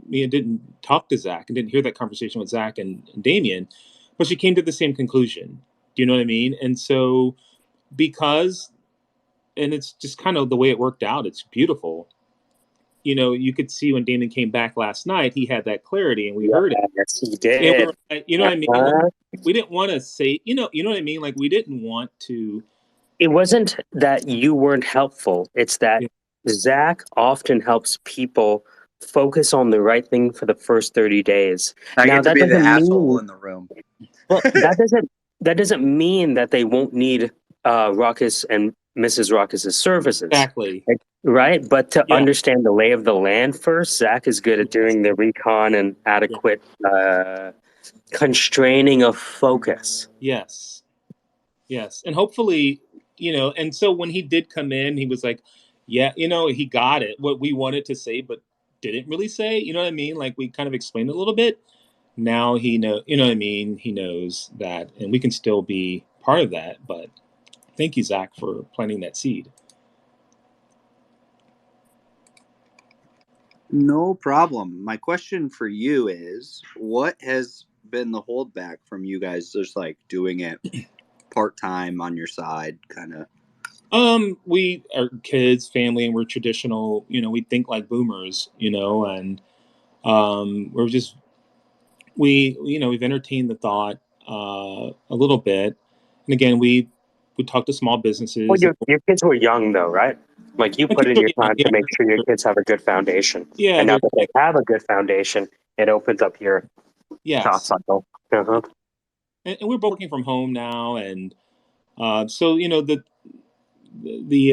Mia didn't talk to Zach and didn't hear that conversation with Zach and Damien, but she came to the same conclusion. Do you know what I mean? And so, because, and it's just kind of the way it worked out, it's beautiful. You know, you could see when Damien came back last night, he had that clarity and we heard it. Yes, he And we did. were like, you know what I mean? Like, Uh-huh. we didn't want to say, you know what I mean? Like, we didn't want to. It wasn't that you weren't helpful. It's that Yeah, Zach often helps people focus on the right thing for the first 30 days. I Now get to that be the doesn't asshole mean in the room. well that doesn't mean that they won't need Ruckus and Mrs. Ruckus's services. exactly. Right? But to Yeah. understand the lay of the land first, Zach is good at Yes. doing the recon and Yeah. adequate constraining of focus. Yes. Yes. And hopefully, you know, and so when he did come in, he was like, yeah, you know, he got it, what we wanted to say, but didn't really say, you know what I mean? Like we kind of explained a little bit. Now he know, you know what I mean? He knows that, and we can still be part of that. But thank you, Zach, for planting that seed. No problem. My question for you is, what has been the holdback from you guys just like doing it part time on your side, kind of? We are kids, family, and we're traditional. You know, we think like boomers. You know, and we're just you know we've entertained the thought a little bit, and again we talk to small Well, businesses. your kids were young though, right? Like you My put kids in are your young, time yeah, to make sure your kids have a good foundation. yeah, And now they're that they have a good foundation, it opens up your thought yes, cycle. Uh-huh. and we're both working from home now, and so you know the you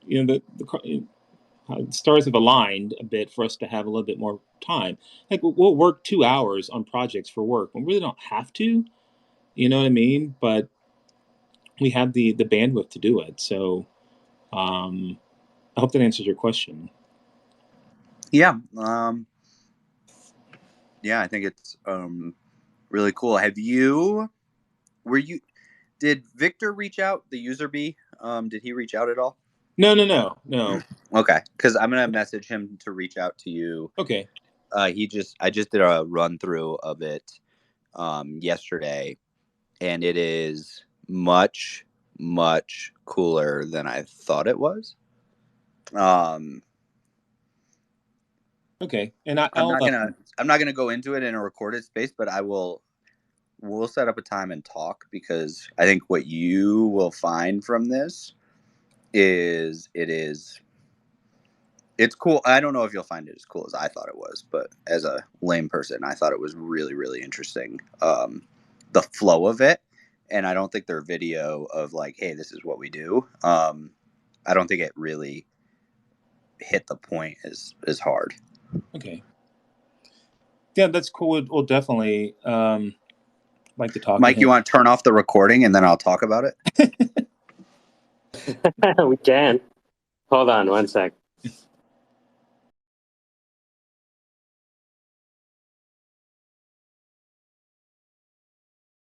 know the stars have aligned a bit for us to have a little bit more time. Like we'll work 2 hours on projects for work when we really don't have to. You know what I mean? But we have the bandwidth to do it. So I hope that answers your question. Yeah. Yeah, I think it's really cool. Did Victor reach out, the user B? Did he reach out at all? No. Okay, because I'm gonna message him to reach out to you. Okay. I just did a run through of it yesterday, and it is much cooler than I thought it was. Okay, and I'm not gonna go into it in a recorded space, but we'll set up a time and talk, because I think what you will find from this is it's cool. I don't know if you'll find it as cool as I thought it was, but as a lame person, I thought it was really interesting. The flow of it, and I don't think their video of like, hey, this is what we do. I don't think it really hit the point as hard. Okay. Yeah, that's cool. We'll definitely like to talk. Mike, you want to turn off the recording and then I'll talk about it? We can. Hold on one sec.